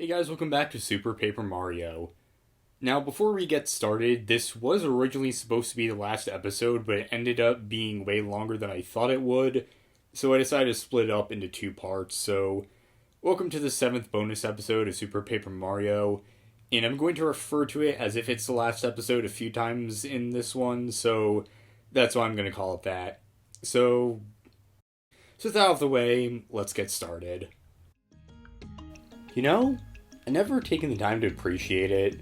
Hey guys, welcome back to Super Paper Mario. Now, before we get started, this was originally supposed to be the last episode, but it ended up being way longer than I thought it would, so I decided to split it up into two parts. So, welcome to the 7th bonus episode of Super Paper Mario, and I'm going to refer to it as if it's the last episode a few times in this one, so that's why I'm going to call it that. So with that out of the way, let's get started. You know, I never taken the time to appreciate it,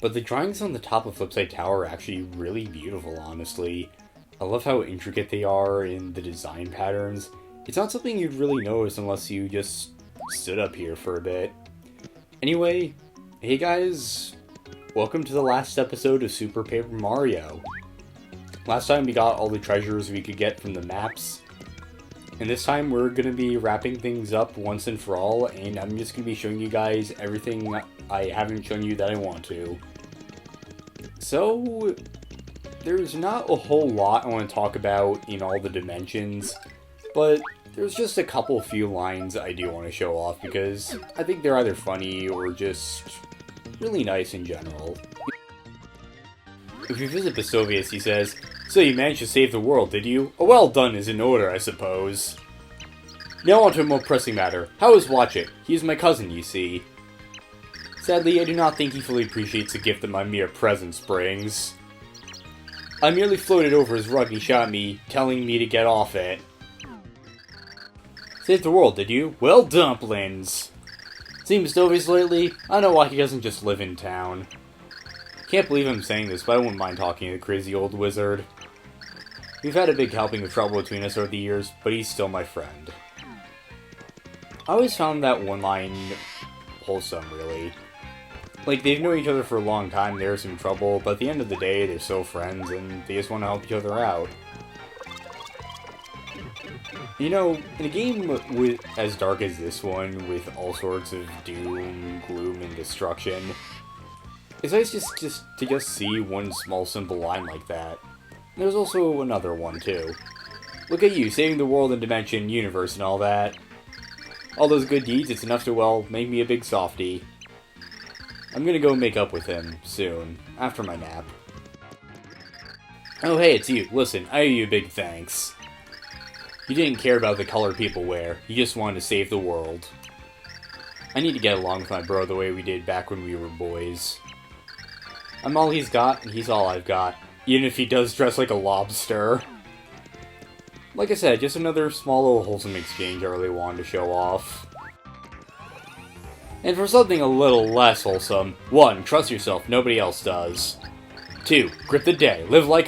but the drawings on the top of Flipside Tower are actually really beautiful, honestly. I love how intricate they are in the design patterns. It's not something you'd really notice unless you just stood up here for a bit. Anyway, hey guys, welcome to the last episode of Super Paper Mario. Last time we got all the treasures we could get from the maps, and this time we're going to be wrapping things up once and for all, and I'm just going to be showing you guys everything I haven't shown you that I want to. So, there's not a whole lot I want to talk about in all the dimensions, but there's just a few lines I do want to show off because I think they're either funny or just really nice in general. If you visit Vesuvius, he says, "So you managed to save the world, did you? A well done is in order, I suppose." Now on to a more pressing matter. How is Watchet? He is my cousin, you see. Sadly, I do not think he fully appreciates the gift that my mere presence brings. I merely floated over his rug and he shot me, telling me to get off it. Saved the world, did you? Well, dumplings! Seen Vesuvius lately? I know why he doesn't just live in town. Can't believe I'm saying this, but I wouldn't mind talking to the crazy old wizard. We've had a big helping of trouble between us over the years, but he's still my friend. I always found that one line wholesome, really. Like, they've known each other for a long time, there's some trouble, but at the end of the day, they're still friends, and they just want to help each other out. You know, in a game as dark as this one, with all sorts of doom, gloom, and destruction, it's nice to just see one small simple line like that. There's also another one, too. Look at you, saving the world and dimension, universe, and all that. All those good deeds, it's enough to, well, make me a big softie. I'm gonna go make up with him, soon, after my nap. Oh hey, it's you. Listen, I owe you a big thanks. You didn't care about the color people wear, you just wanted to save the world. I need to get along with my bro the way we did back when we were boys. I'm all he's got, and he's all I've got, even if he does dress like a lobster. Like I said, just another small little wholesome exchange I really wanted to show off. And for something a little less wholesome, 1. Trust yourself, nobody else does. 2. Grip the day, live life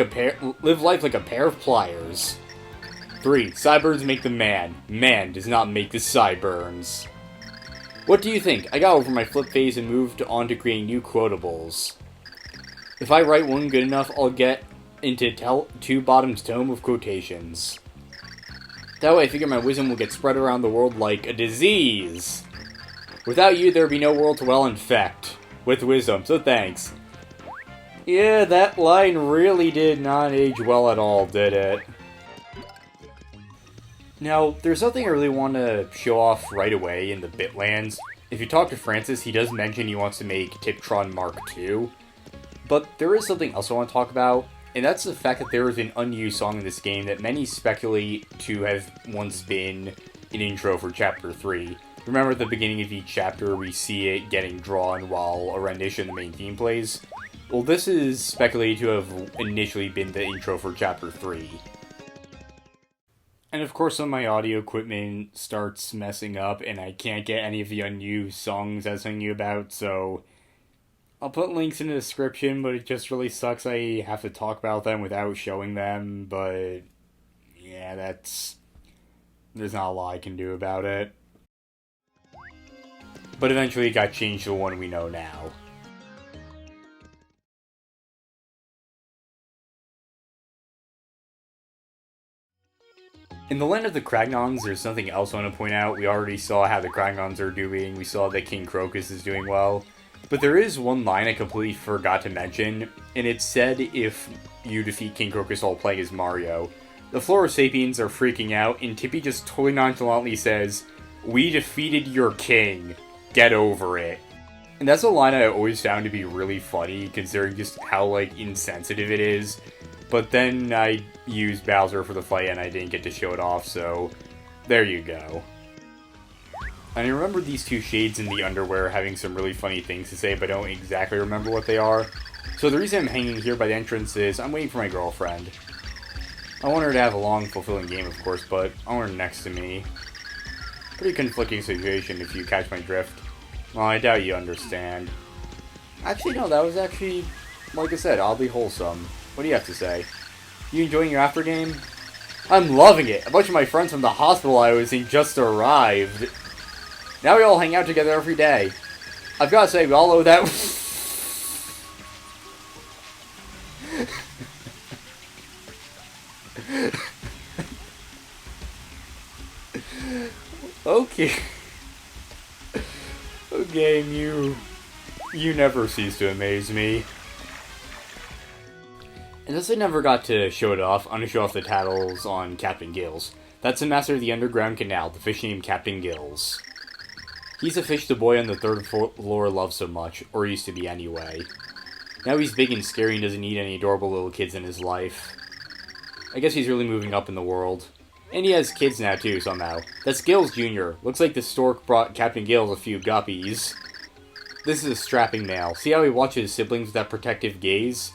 like a pair of pliers. 3. Sideburns make the man, man does not make the sideburns. What do you think? I got over my flip phase and moved on to creating new quotables. If I write one good enough, I'll get into Two Bottoms' tome of quotations. That way I figure my wisdom will get spread around the world like a disease. Without you, there'd be no world to well infect. With wisdom, so thanks. Yeah, that line really did not age well at all, did it? Now, there's something I really want to show off right away in the Bitlands. If you talk to Francis, he does mention he wants to make Tiptron Mark II. But there is something else I want to talk about, and that's the fact that there is an unused song in this game that many speculate to have once been an intro for Chapter 3. Remember at the beginning of each chapter, we see it getting drawn while a rendition of the main theme plays? Well, this is speculated to have initially been the intro for Chapter 3. And of course, some of my audio equipment starts messing up, and I can't get any of the unused songs I was telling you about, so I'll put links in the description, but it just really sucks I have to talk about them without showing them, but yeah, there's not a lot I can do about it. But eventually it got changed to the one we know now. In the land of the Kragnons, there's something else I want to point out. We already saw how the Kragnons are doing, we saw that King Crocus is doing well. But there is one line I completely forgot to mention, and it said if you defeat King Crocus while playing as Mario. The Flora Sapiens are freaking out, and Tippy just totally nonchalantly says, "We defeated your king." get over it. And that's a line I always found to be really funny, considering just how, like, insensitive it is. But then I used Bowser for the fight and I didn't get to show it off, so there you go. And I remember these two shades in the underwear having some really funny things to say, but I don't exactly remember what they are. So the reason I'm hanging here by the entrance is I'm waiting for my girlfriend. I want her to have a long, fulfilling game, of course, but I want her next to me. Pretty conflicting situation, if you catch my drift. Well, I doubt you understand. Actually, no, that was actually, like I said, oddly wholesome. What do you have to say? You enjoying your after game? I'm loving it! A bunch of my friends from the hospital I was in just arrived. Now we all hang out together every day. I've got to say, we all owe that... Okay. Game, you never cease to amaze me. And since I never got to show it off, I'm gonna show off the titles on Captain Gills. That's the master of the underground canal, the fish named Captain Gills. He's a fish the boy on the third floor loves so much, or used to be anyway. Now he's big and scary and doesn't need any adorable little kids in his life. I guess he's really moving up in the world. And he has kids now, too, somehow. That's Gills Jr. Looks like the stork brought Captain Gills a few guppies. This is a strapping male. See how he watches his siblings with that protective gaze?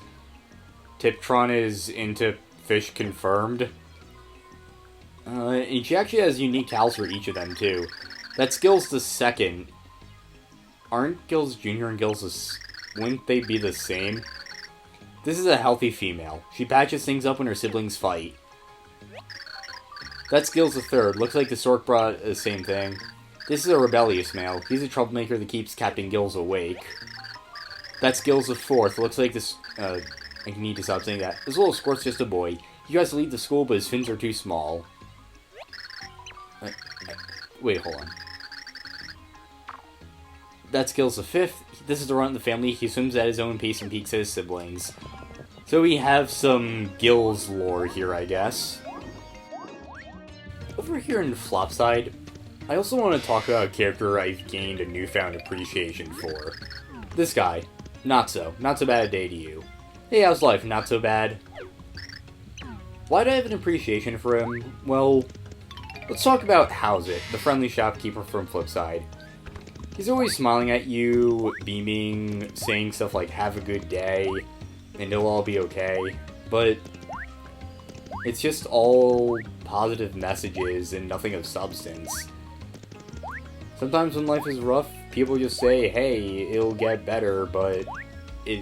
Tiptron is into fish confirmed. And she actually has unique towels for each of them, too. That's Gills the second. Aren't Gills Jr. and Gills wouldn't they be the same? This is a healthy female. She patches things up when her siblings fight. That's Gills the third. Looks like the stork brought the same thing. This is a rebellious male. He's a troublemaker that keeps Captain Gills awake. That's Gills the fourth. Looks like this... I need to stop saying that. This little squirt's just a boy. He tries to leave the school, but his fins are too small. Wait, hold on. That's Gills the fifth. This is the runt of the family. He swims at his own pace and peeks at his siblings. So we have some Gills lore here, I guess. Over here in Flopside, I also want to talk about a character I've gained a newfound appreciation for. This guy. Not so. Not so bad a day to you. Hey, how's life? Not so bad. Why do I have an appreciation for him? Well, let's talk about How's It, the friendly shopkeeper from Flipside. He's always smiling at you, beaming, saying stuff like, have a good day, and it'll all be okay. But it's just all positive messages and nothing of substance. Sometimes when life is rough, people just say, hey, it'll get better, but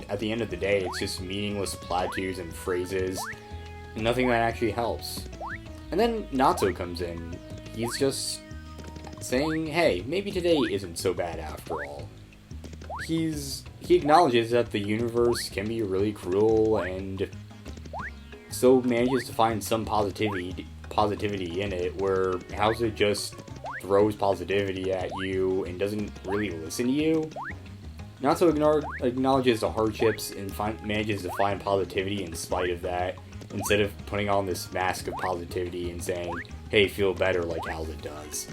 at the end of the day, it's just meaningless platitudes and phrases, and nothing that actually helps. And then Natsu comes in. He's just saying, hey, maybe today isn't so bad after all. He acknowledges that the universe can be really cruel and still manages to find some positivity in it, where How's It just throws positivity at you and doesn't really listen to you. Natsu acknowledges the hardships and manages to find positivity in spite of that, instead of putting on this mask of positivity and saying, hey, feel better like How's It does.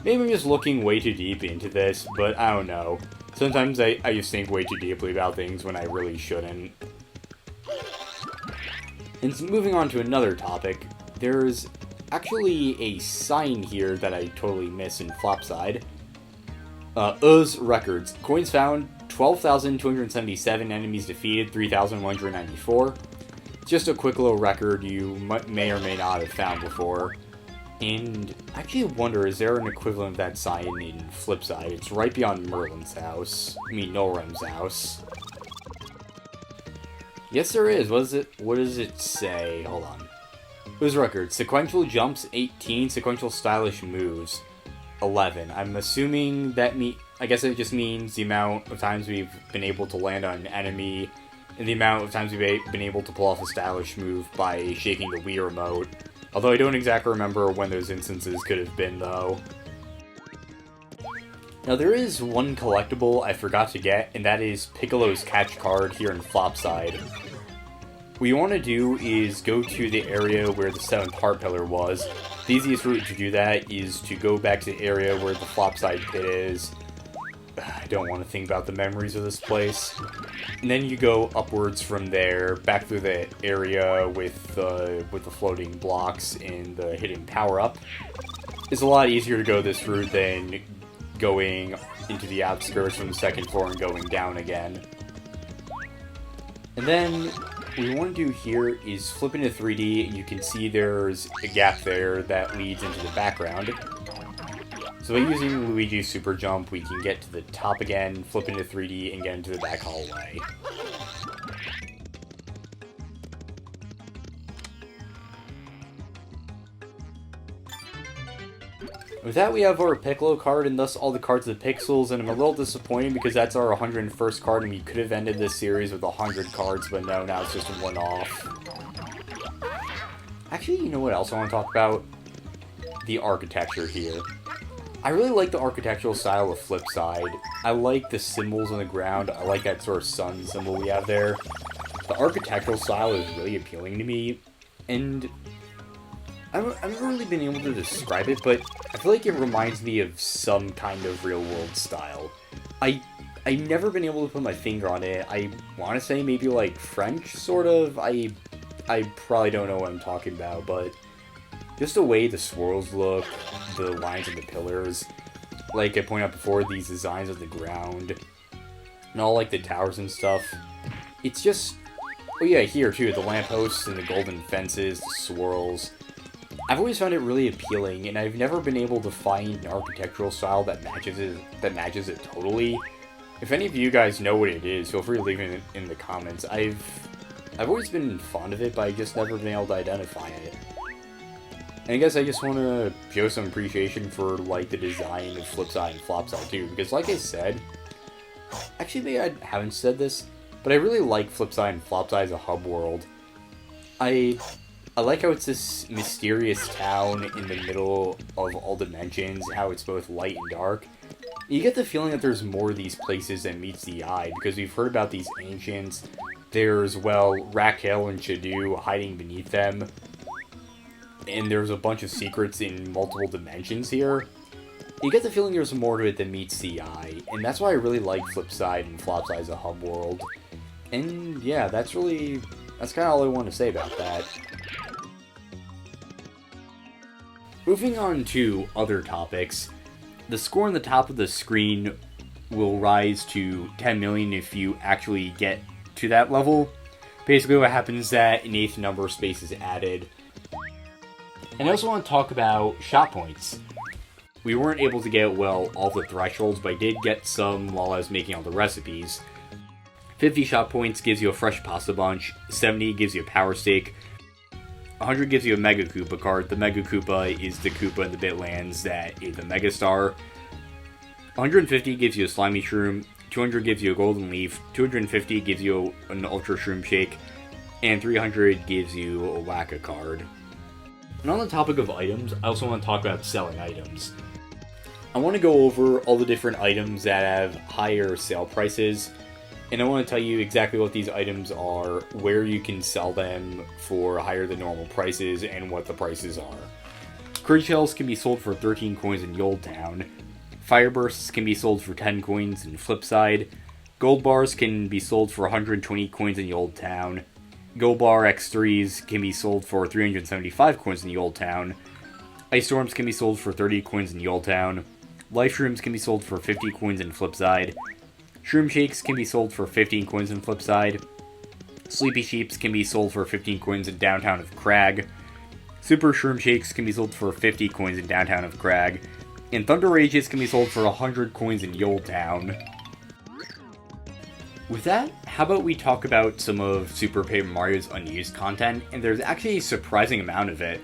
Maybe I'm just looking way too deep into this, but I don't know. Sometimes I just think way too deeply about things when I really shouldn't. And moving on to another topic, there's actually a sign here that I totally missed in Flopside. Records. Coins found, 12,277, enemies defeated, 3,194. Just a quick little record you may or may not have found before. And I actually wonder, is there an equivalent of that sign in Flipside? It's right beyond Merlin's house. I mean, Nolrem's house. Yes, there is. What does it say? Hold on. Whose record? Sequential jumps, 18. Sequential stylish moves, 11. I'm assuming that I guess it just means the amount of times we've been able to land on an enemy, and the amount of times we've been able to pull off a stylish move by shaking the Wii remote. Although I don't exactly remember when those instances could have been, though. Now, there is one collectible I forgot to get, and that is Piccolo's catch card here in Flopside. What you want to do is go to the area where the 7th heart pillar was. The easiest route to do that is to go back to the area where the Flopside pit is, I don't want to think about the memories of this place. And then you go upwards from there, back through the area with the floating blocks and the hidden power-up. It's a lot easier to go this route than going into the outskirts from the second floor and going down again. And then what we want to do here is flip into 3D, and you can see there's a gap there that leads into the background. So by using Luigi's Super Jump, we can get to the top again, flip into 3D, and get into the back hallway. With that, we have our Piccolo card, and thus all the cards of the Pixels, and I'm a little disappointed because that's our 101st card, and we could have ended this series with 100 cards, but no, now it's just a one-off. Actually, you know what else I want to talk about? The architecture here. I really like the architectural style of Flipside. I like the symbols on the ground. I like that sort of sun symbol we have there. The architectural style is really appealing to me, and I've never really been able to describe it, but I feel like it reminds me of some kind of real-world style. I've never been able to put my finger on it. I want to say maybe like French, sort of. I probably don't know what I'm talking about, but just the way the swirls look, the lines of the pillars, like I pointed out before, these designs of the ground, and all like the towers and stuff. It's just, oh yeah, here too, the lampposts and the golden fences, the swirls. I've always found it really appealing, and I've never been able to find an architectural style that matches it totally. If any of you guys know what it is, feel free to leave it in the comments. I've always been fond of it, but I've just never been able to identify it. And I guess I just want to show some appreciation for like the design of Flipside and Flopside too, because like I said, actually maybe I haven't said this, but I really like Flipside and Flopside as a hub world. I like how it's this mysterious town in the middle of all dimensions, how it's both light and dark. You get the feeling that there's more of these places than meets the eye, because we've heard about these ancients. There's, well, Raquel and Shadoo hiding beneath them. And there's a bunch of secrets in multiple dimensions here. You get the feeling there's more to it than meets the eye, and that's why I really like Flipside and Flopside as a hub world. And yeah, that's kind of all I want to say about that. Moving on to other topics, the score on the top of the screen will rise to 10 million if you actually get to that level. Basically what happens is that an eighth number of space is added. And I also want to talk about shot points. We weren't able to get, well, all the thresholds, but I did get some while I was making all the recipes. 50 shot points gives you a fresh pasta bunch, 70 gives you a power steak, 100 gives you a Mega Koopa card. The Mega Koopa is the Koopa in the Bitlands that is the Mega Star. 150 gives you a Slimy Shroom, 200 gives you a Golden Leaf, 250 gives you an Ultra Shroom Shake, and 300 gives you a Wacka card. And on the topic of items, I also want to talk about selling items. I want to go over all the different items that have higher sale prices, and I want to tell you exactly what these items are, where you can sell them for higher than normal prices, and what the prices are. Curry shells can be sold for 13 coins in Yold Town. Fire bursts can be sold for 10 coins in Flipside. Gold bars can be sold for 120 coins in Yold Town. Gold bar X3s can be sold for 375 coins in Yold Town. Ice storms can be sold for 30 coins in Yold Town. Life shrooms can be sold for 50 coins in Flipside. Shroom shakes can be sold for 15 coins in Flipside. Sleepy sheeps can be sold for 15 coins in Downtown of Crag. Super shroom shakes can be sold for 50 coins in Downtown of Crag. And Thunder Rages can be sold for 100 coins in Yold Town. With that, how about we talk about some of Super Paper Mario's unused content, and there's actually a surprising amount of it.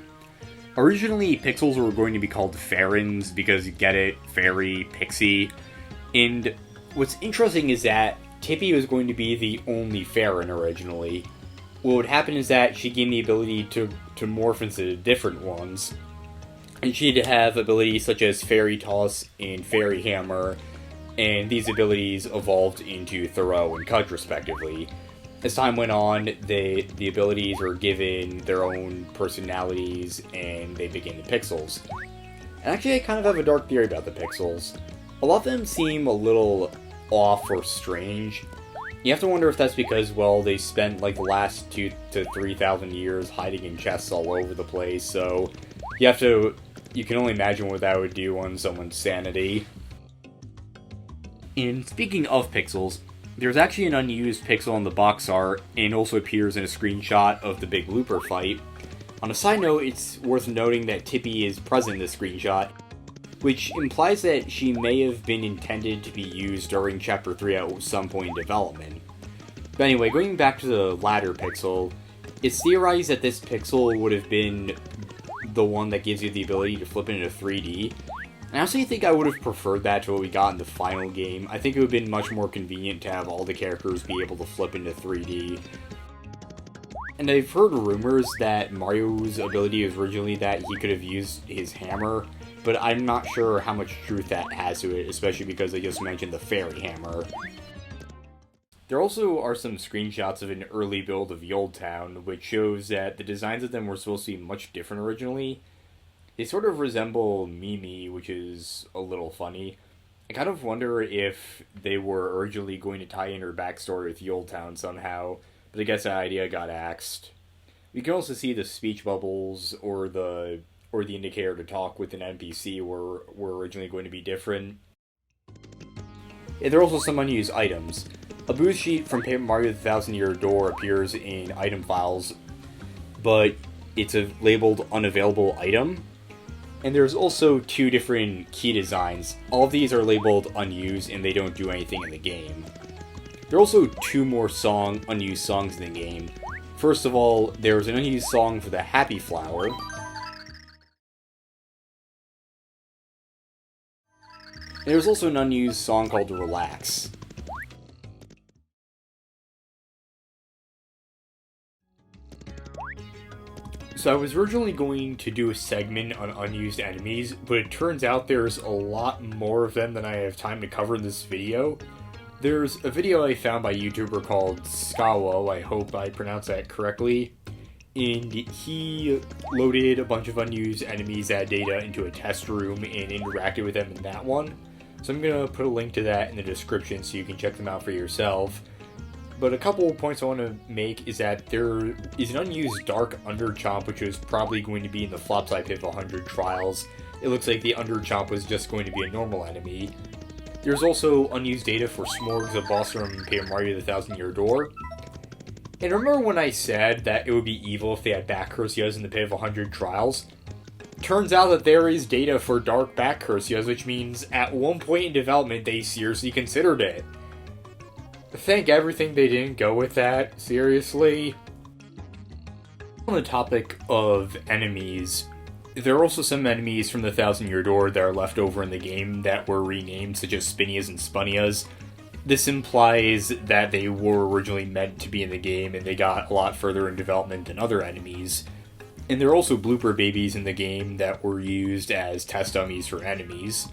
Originally, Pixels were going to be called Farins, because you get it, Fairy, Pixie, and what's interesting is that Tippy was going to be the only Farrin originally. What would happen is that she gained the ability to morph into different ones, and she'd have abilities such as Fairy Toss and Fairy Hammer, and these abilities evolved into Throw and Cut respectively. As time went on, the abilities were given their own personalities, and they became the Pixels. And actually, I kind of have a dark theory about the Pixels. A lot of them seem a little off or strange. You have to wonder if that's because, well, they spent like the last 2,000 to 3,000 years hiding in chests all over the place, so you can only imagine what that would do on someone's sanity. And speaking of pixels, there's actually an unused pixel in the box art, and also appears in a screenshot of the big looper fight. On a side note, it's worth noting that Tippy is present in this screenshot, which implies that she may have been intended to be used during Chapter 3 at some point in development. But anyway, going back to the ladder pixel, it's theorized that this pixel would have been the one that gives you the ability to flip into 3D. And I honestly think I would have preferred that to what we got in the final game. I think it would have been much more convenient to have all the characters be able to flip into 3D. And I've heard rumors that Mario's ability was originally that he could have used his hammer, but I'm not sure how much truth that has to it, especially because I just mentioned the fairy hammer. There also are some screenshots of an early build of Town, which shows that the designs of them were supposed to be much different originally. They sort of resemble Mimi, which is a little funny. I kind of wonder if they were originally going to tie in her backstory with Town somehow, but I guess that idea got axed. We can also see the speech bubbles or the indicator to talk with an NPC were originally going to be different. And there are also some unused items. A booth sheet from Paper Mario the Thousand Year Door appears in item files, but it's labeled unavailable item. And there's also 2 different key designs. All of these are labeled unused and they don't do anything in the game. There are also 2 more unused songs in the game. First of all, there's an unused song for the Happy Flower. And there's also an unused song called Relax. So I was originally going to do a segment on unused enemies, but it turns out there's a lot more of them than I have time to cover in this video. There's a video I found by a YouTuber called Skawo, I hope I pronounced that correctly, and he loaded a bunch of unused enemies that data into a test room and interacted with them in that one. So I'm going to put a link to that in the description so you can check them out for yourself. But a couple of points I want to make is that there is an unused Dark Underchomp, which was probably going to be in the Flopside Pit 100 trials. It looks like the Underchomp was just going to be a normal enemy. There's also unused data for Smorgs, a boss from Paper Mario the Thousand Year Door. And remember when I said that it would be evil if they had back Cursias in the Pit of 100 trials? Turns out that there is data for Dark back Cursias, which means at one point in development they seriously considered it. Thank everything they didn't go with that, seriously. On the topic of enemies, there are also some enemies from the Thousand Year Door that are left over in the game that were renamed, such as Spinias and Spunnias. This implies that they were originally meant to be in the game and they got a lot further in development than other enemies. And there are also blooper babies in the game that were used as test dummies for enemies.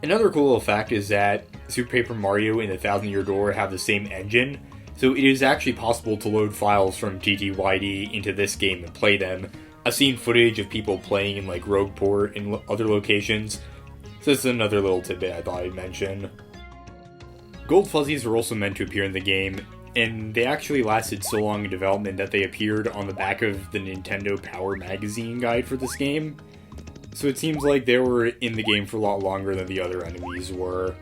Another cool little fact is that Super Paper Mario and the Thousand Year Door have the same engine, so it is actually possible to load files from TTYD into this game and play them. I've seen footage of people playing in like Rogueport and other locations, so this is another little tidbit I thought I'd mention. Gold Fuzzies were also meant to appear in the game, and they actually lasted so long in development that they appeared on the back of the Nintendo Power Magazine guide for this game. So it seems like they were in the game for a lot longer than the other enemies were.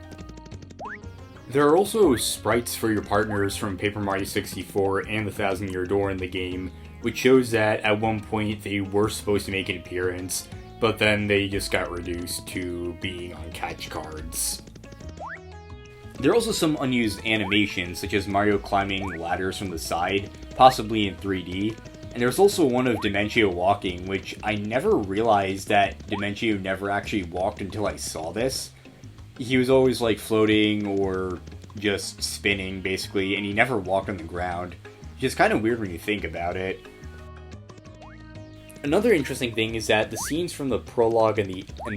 There are also sprites for your partners from Paper Mario 64 and the Thousand Year Door in the game, which shows that at one point they were supposed to make an appearance, but then they just got reduced to being on catch cards. There are also some unused animations, such as Mario climbing ladders from the side, possibly in 3D, and there's also one of Dimentio walking, which I never realized that Dimentio never actually walked until I saw this. He was always like floating or just spinning, basically, and he never walked on the ground, which is kind of weird when you think about it. Another interesting thing is that the scenes from the prologue and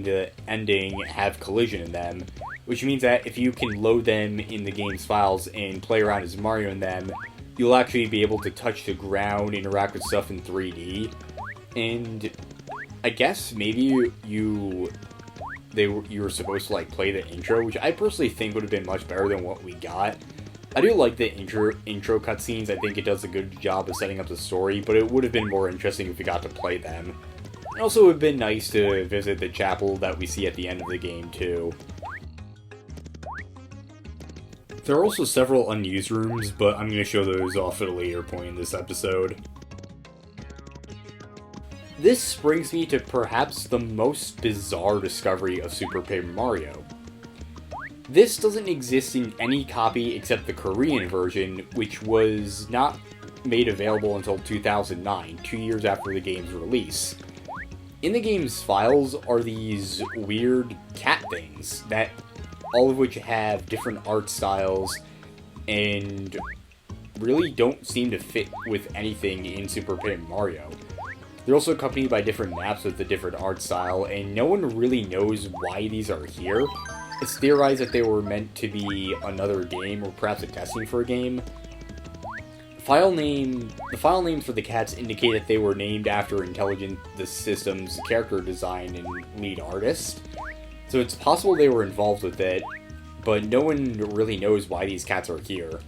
the ending have collision in them, which means that if you can load them in the game's files and play around as Mario in them, you'll actually be able to touch the ground, interact with stuff in 3D, and I guess maybe you you were supposed to like play the intro, which I personally think would have been much better than what we got. I do like the intro cutscenes. I think it does a good job of setting up the story, but it would have been more interesting if we got to play them. And also, it would have been nice to visit the chapel that we see at the end of the game, too. There are also several unused rooms, but I'm going to show those off at a later point in this episode. This brings me to perhaps the most bizarre discovery of Super Paper Mario. This doesn't exist in any copy except the Korean version, which was not made available until 2009, 2 years after the game's release. In the game's files are these weird cat things, that all of which have different art styles and really don't seem to fit with anything in Super Paper Mario. They're also accompanied by different maps with a different art style, and no one really knows why these are here. It's theorized that they were meant to be another game, or perhaps a testing for a game. The file names for the cats indicate that they were named after Intelligent the System's character design and lead artist. So it's possible they were involved with it, but no one really knows why these cats are here.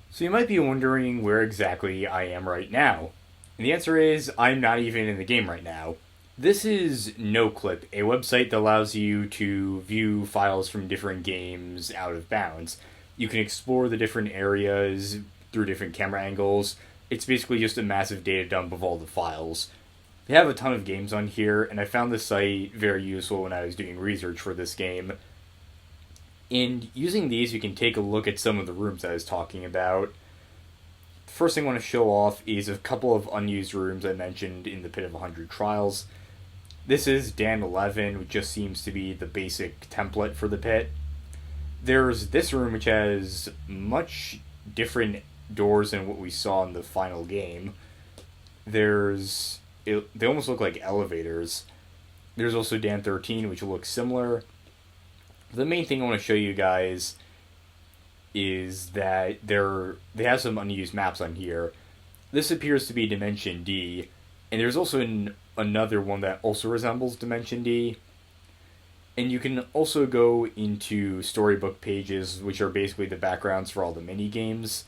So you might be wondering where exactly I am right now. And the answer is, I'm not even in the game right now. This is NoClip, a website that allows you to view files from different games out of bounds. You can explore the different areas through different camera angles. It's basically just a massive data dump of all the files. They have a ton of games on here, and I found this site very useful when I was doing research for this game. And using these, you can take a look at some of the rooms I was talking about. The first thing I want to show off is a couple of unused rooms I mentioned in the Pit of 100 Trials. This is Dan 11, which just seems to be the basic template for the pit. There's this room, which has much different doors than what we saw in the final game. They almost look like elevators. There's also Dan 13, which looks similar. The main thing I want to show you guys is that they have some unused maps on here. This appears to be Dimension D, and there's also another one that also resembles Dimension D. And you can also go into storybook pages, which are basically the backgrounds for all the mini-games.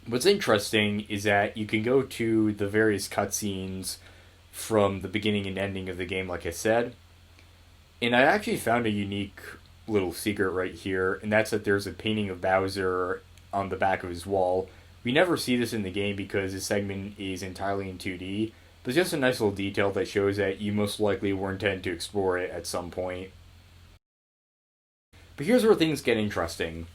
What's interesting is that you can go to the various cutscenes from the beginning and ending of the game, like I said. And I actually found a unique little secret right here, and that's that there's a painting of Bowser on the back of his wall. We never see this in the game because this segment is entirely in 2D, but it's just a nice little detail that shows that you most likely were intended to explore it at some point. But here's where things get interesting.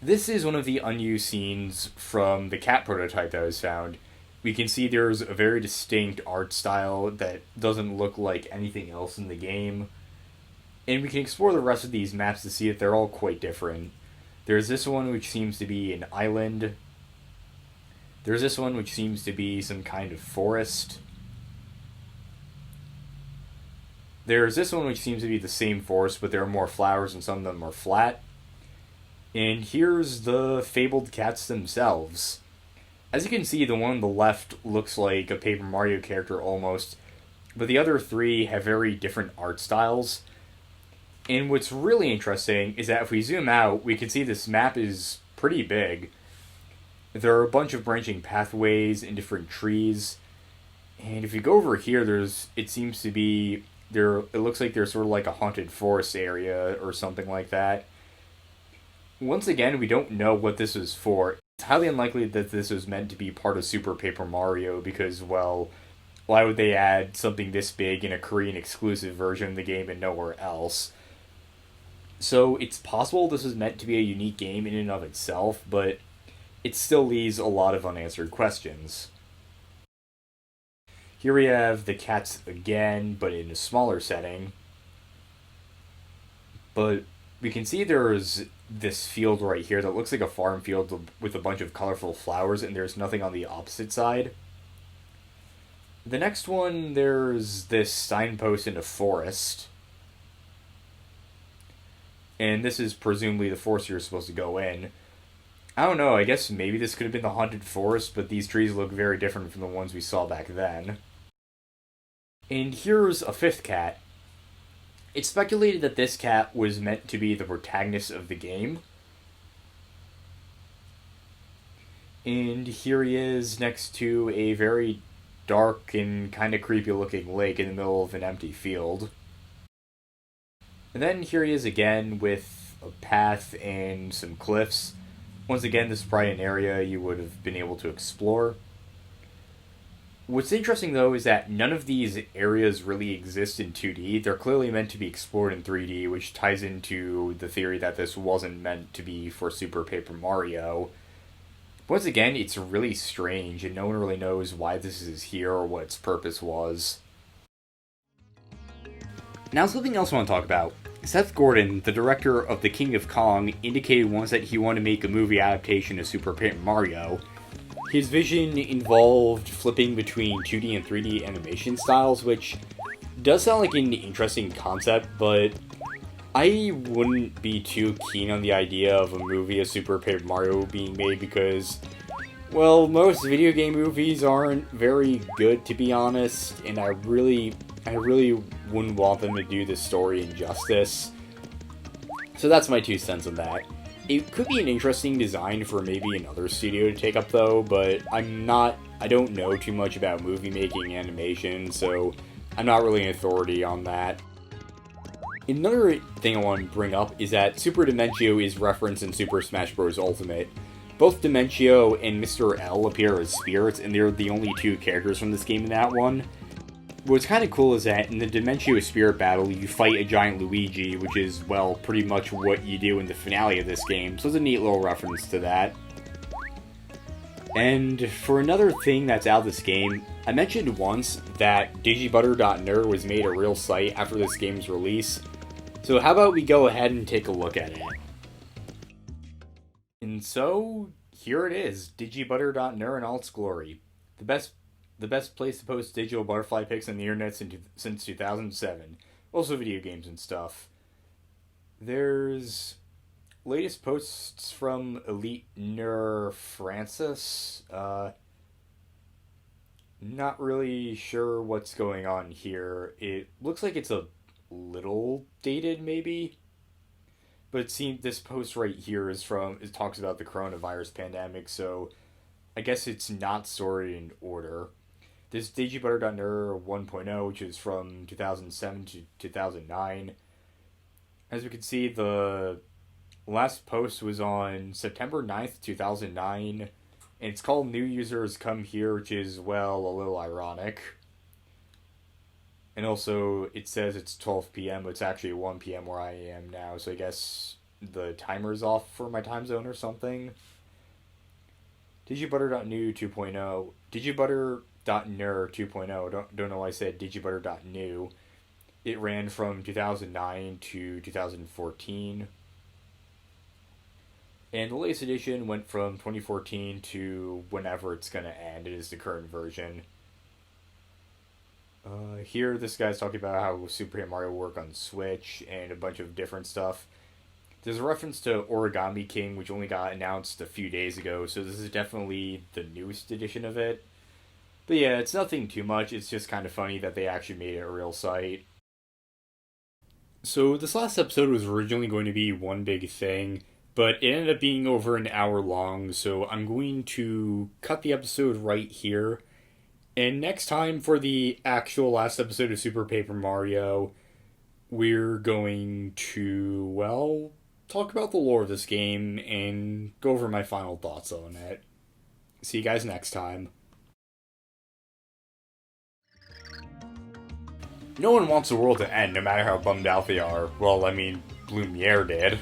This is one of the unused scenes from the cat prototype that was found. We can see there's a very distinct art style that doesn't look like anything else in the game. And we can explore the rest of these maps to see that they're all quite different. There's this one which seems to be an island. There's this one which seems to be some kind of forest. There's this one which seems to be the same forest, but there are more flowers and some of them are flat. And here's the fabled cats themselves. As you can see, the one on the left looks like a Paper Mario character almost, but the other three have very different art styles. And what's really interesting is that if we zoom out, we can see this map is pretty big. There are a bunch of branching pathways and different trees. And if you go over here, it looks like there's sort of like a haunted forest area or something like that. Once again, we don't know what this is for. It's highly unlikely that this was meant to be part of Super Paper Mario because, well, why would they add something this big in a Korean exclusive version of the game and nowhere else? So it's possible this is meant to be a unique game in and of itself, but it still leaves a lot of unanswered questions. Here we have the cats again, but in a smaller setting. But we can see there's this field right here that looks like a farm field with a bunch of colorful flowers, and there's nothing on the opposite side. The next one, there's this signpost in a forest. And this is presumably the forest you're supposed to go in. I don't know, I guess maybe this could have been the haunted forest, but these trees look very different from the ones we saw back then. And here's a fifth cat. It's speculated that this cat was meant to be the protagonist of the game. And here he is next to a very dark and kind of creepy looking lake in the middle of an empty field. And then here he is again with a path and some cliffs. Once again, this is probably an area you would have been able to explore. What's interesting though is that none of these areas really exist in 2D. They're clearly meant to be explored in 3D, which ties into the theory that this wasn't meant to be for Super Paper Mario. Once again, it's really strange, and no one really knows why this is here or what its purpose was. Now, something else I want to talk about. Seth Gordon, the director of The King of Kong, indicated once that he wanted to make a movie adaptation of Super Paper Mario. His vision involved flipping between 2D and 3D animation styles, which does sound like an interesting concept, but I wouldn't be too keen on the idea of a movie of Super Paper Mario being made because, well, most video game movies aren't very good, to be honest, and I really wouldn't want them to do the story injustice. So that's my 2 cents on that. It could be an interesting design for maybe another studio to take up though, but I don't know too much about movie making animation, so I'm not really an authority on that. Another thing I want to bring up is that Super Dimentio is referenced in Super Smash Bros. Ultimate. Both Dimentio and Mr. L appear as spirits, and they're the only 2 characters from this game in that one. What's kind of cool is that in the Dimentio Spirit Battle, you fight a giant Luigi, which is, well, pretty much what you do in the finale of this game, so it's a neat little reference to that. And for another thing that's out of this game, I mentioned once that digibutter.ner was made a real site after this game's release, so how about we go ahead and take a look at it. And so, here it is, digibutter.ner in all its glory. The best place to post digital butterfly pics on the internet since 2007. Also video games and stuff. There's latest posts from Elite Ner Francis. Not really sure what's going on here. It looks like it's a little dated, maybe. But it seems this post right here it talks about the coronavirus pandemic, so I guess it's not sorted in order. This digibutter.ner 1.0, which is from 2007 to 2009. As we can see, the last post was on September 9th, 2009, and it's called New Users Come Here, which is, well, a little ironic. And also, it says it's 12 p.m., but it's actually 1 p.m. where I am now, so I guess the timer's off for my time zone or something. Digibutter.new 2.0. Digibutter.ner 2.0. Don't know why I said digibutter.new. It ran from 2009 to 2014. And the latest edition went from 2014 to whenever it's going to end. It is the current version. Here, this guy's talking about how Super Paper Mario work on Switch and a bunch of different stuff. There's a reference to Origami King, which only got announced a few days ago, so this is definitely the newest edition of it. But yeah, it's nothing too much, it's just kind of funny that they actually made it a real site. So this last episode was originally going to be one big thing, but it ended up being over an hour long, so I'm going to cut the episode right here. And next time, for the actual last episode of Super Paper Mario, we're going to, well, talk about the lore of this game and go over my final thoughts on it. See you guys next time. No one wants the world to end, no matter how bummed out they are. Well, I mean, Lumiere did.